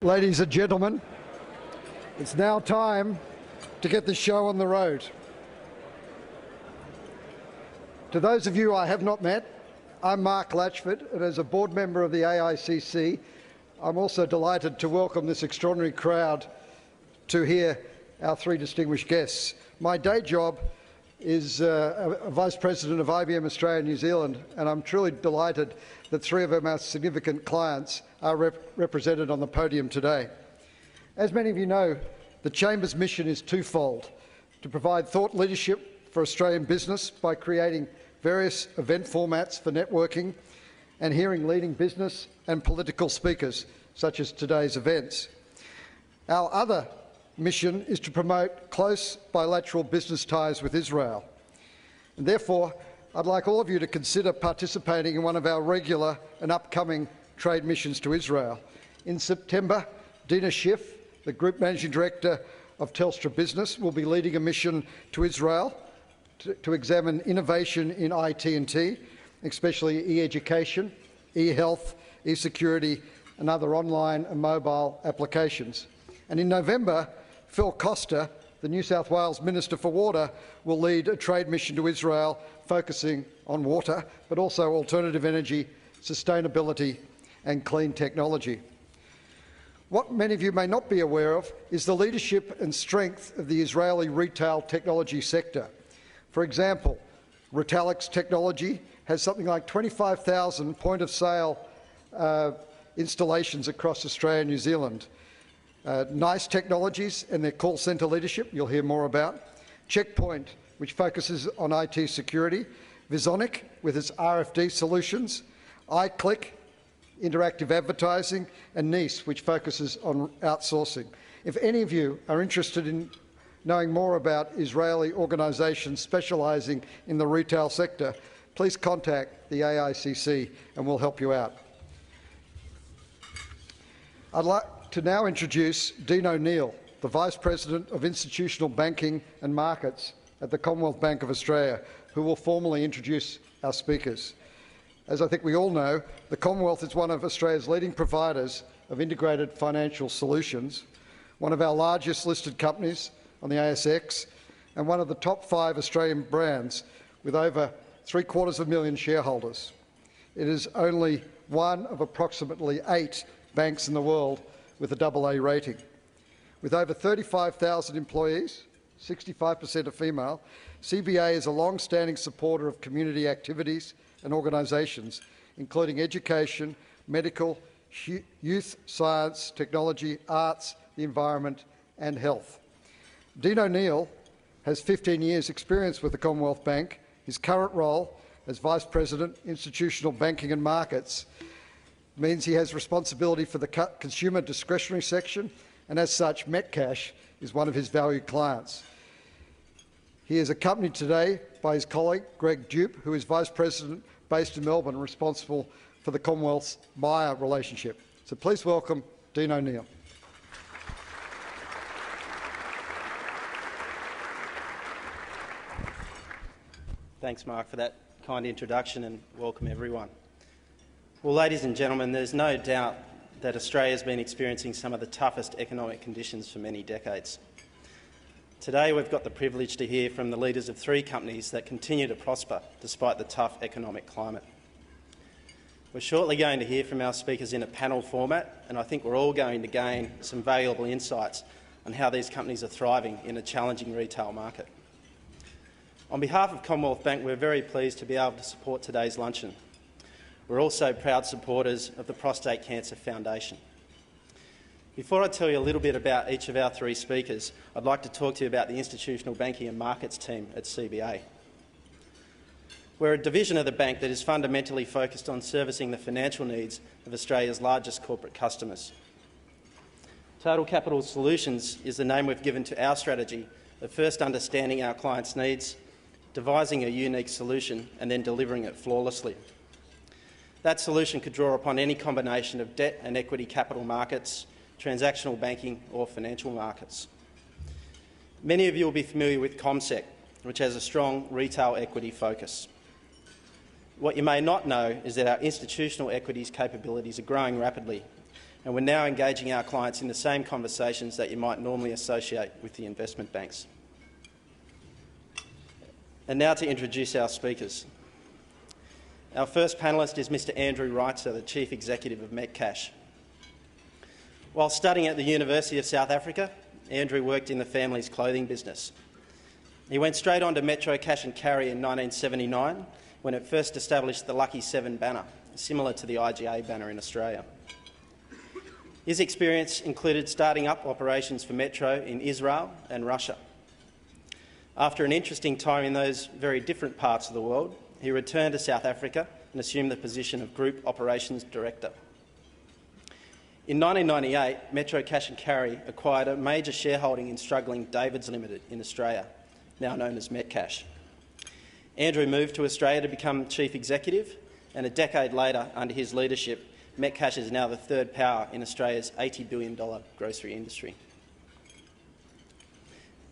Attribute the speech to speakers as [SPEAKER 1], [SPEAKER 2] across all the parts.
[SPEAKER 1] Ladies and gentlemen, it's now time to get the show on the road. To those of you I have not met, I'm Mark Latchford, and as a board member of the AICC, I'm also delighted to welcome this extraordinary crowd to hear our three distinguished guests. My day job is a Vice President of IBM Australia and New Zealand, and I'm truly delighted that three of our most significant clients are represented on the podium today. As many of you know, the Chamber's mission is twofold: to provide thought leadership for Australian business by creating various event formats for networking and hearing leading business and political speakers, such as today's events. Our other mission is to promote close bilateral business ties with Israel. And therefore, I'd like all of you to consider participating in one of our regular and upcoming trade missions to Israel. In September, Dina Schiff, the Group Managing Director of Telstra Business, will be leading a mission to Israel to examine innovation in IT&T, especially e-education, e-health, e-security and other online and mobile applications. And in November, Phil Costa, the New South Wales Minister for Water, will lead a trade mission to Israel focusing on water, but also alternative energy, sustainability and clean technology. What many of you may not be aware of is the leadership and strength of the Israeli retail technology sector. For example, Retalix Technology has something like 25,000 point-of-sale installations across Australia and New Zealand. Nice Technologies and their call centre leadership, you'll hear more about. Checkpoint, which focuses on IT security. Visonic, with its RFD solutions. iClick, interactive advertising. And Nice, which focuses on outsourcing. If any of you are interested in knowing more about Israeli organisations specialising in the retail sector, please contact the AICC and we'll help you out. I'd like to now introduce Dean O'Neill, the Vice President of Institutional Banking and Markets at the Commonwealth Bank of Australia, who will formally introduce our speakers. As I think we all know, the Commonwealth is one of Australia's leading providers of integrated financial solutions, one of our largest listed companies on the ASX, and one of the top 5 Australian brands with over 750,000 shareholders. It is only one of approximately 8 banks in the world with a AA rating. With over 35,000 employees, 65% are female, CBA is a long-standing supporter of community activities and organisations, including education, medical, youth, science, technology, arts, the environment and health. Dean O'Neill has 15 years' experience with the Commonwealth Bank. His current role as Vice President, Institutional Banking and Markets means he has responsibility for the consumer discretionary section, and as such, Metcash is one of his valued clients. He is accompanied today by his colleague, Greg Dupe, who is Vice President based in Melbourne, responsible for the Commonwealth's Myer relationship. So please welcome Dean O'Neill.
[SPEAKER 2] Thanks, Mark, for that kind introduction, and welcome everyone. Well, ladies and gentlemen, there's no doubt that Australia has been experiencing some of the toughest economic conditions for many decades. Today we've got the privilege to hear from the leaders of 3 companies that continue to prosper despite the tough economic climate. We're shortly going to hear from our speakers in a panel format, and I think we're all going to gain some valuable insights on how these companies are thriving in a challenging retail market. On behalf of Commonwealth Bank, we're very pleased to be able to support today's luncheon. We're also proud supporters of the Prostate Cancer Foundation. Before I tell you a little bit about each of our 3 speakers, I'd like to talk to you about the Institutional Banking and Markets team at CBA. We're a division of the bank that is fundamentally focused on servicing the financial needs of Australia's largest corporate customers. Total Capital Solutions is the name we've given to our strategy of first understanding our clients' needs, devising a unique solution and then delivering it flawlessly. That solution could draw upon any combination of debt and equity capital markets, transactional banking or financial markets. Many of you will be familiar with CommSec, which has a strong retail equity focus. What you may not know is that our institutional equities capabilities are growing rapidly, and we're now engaging our clients in the same conversations that you might normally associate with the investment banks. And now to introduce our speakers. Our first panellist is Mr Andrew Reitzer, the Chief Executive of Metcash. While studying at the University of South Africa, Andrew worked in the family's clothing business. He went straight on to Metro Cash and Carry in 1979, when it first established the Lucky 7 banner, similar to the IGA banner in Australia. His experience included starting up operations for Metro in Israel and Russia. After an interesting time in those very different parts of the world, he returned to South Africa and assumed the position of Group Operations Director. In 1998, Metro Cash and Carry acquired a major shareholding in struggling Davids Limited in Australia, now known as Metcash. Andrew moved to Australia to become Chief Executive, and a decade later, under his leadership, Metcash is now the third power in Australia's $80 billion grocery industry.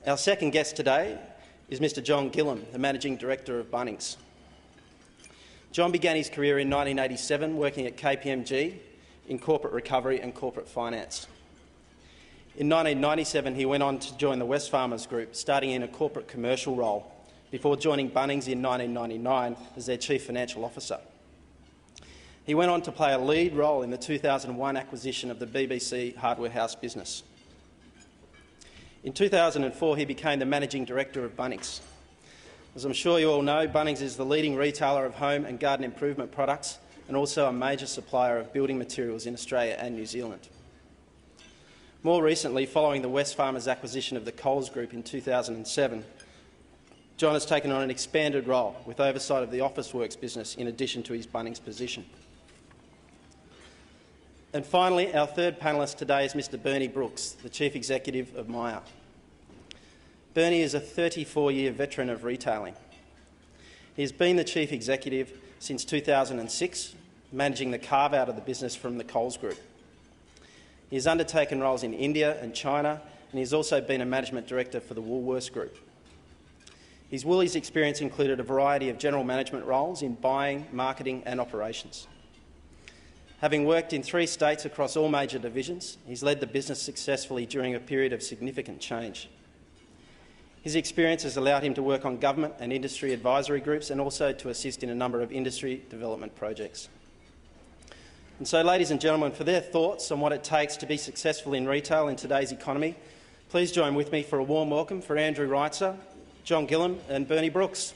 [SPEAKER 2] Our second guest today is Mr John Gillam, the Managing Director of Bunnings. John began his career in 1987 working at KPMG in corporate recovery and corporate finance. In 1997, he went on to join the Wesfarmers Group, starting in a corporate commercial role, before joining Bunnings in 1999 as their Chief Financial Officer. He went on to play a lead role in the 2001 acquisition of the BBC hardware house business. In 2004, he became the Managing Director of Bunnings. As I'm sure you all know, Bunnings is the leading retailer of home and garden improvement products and also a major supplier of building materials in Australia and New Zealand. More recently, following the Wesfarmers acquisition of the Coles Group in 2007, John has taken on an expanded role with oversight of the Officeworks business in addition to his Bunnings position. And finally, our third panellist today is Mr Bernie Brookes, the Chief Executive of Myer. Bernie is a 34-year veteran of retailing. He has been the Chief Executive since 2006, managing the carve-out of the business from the Coles Group. He has undertaken roles in India and China, and he has also been a Management Director for the Woolworths Group. His Woolies experience included a variety of general management roles in buying, marketing and operations. Having worked in 3 states across all major divisions, he's led the business successfully during a period of significant change. His experience has allowed him to work on government and industry advisory groups and also to assist in a number of industry development projects. And so, ladies and gentlemen, for their thoughts on what it takes to be successful in retail in today's economy, please join with me for a warm welcome for Andrew Reitzer, John Gillam and Bernie Brookes.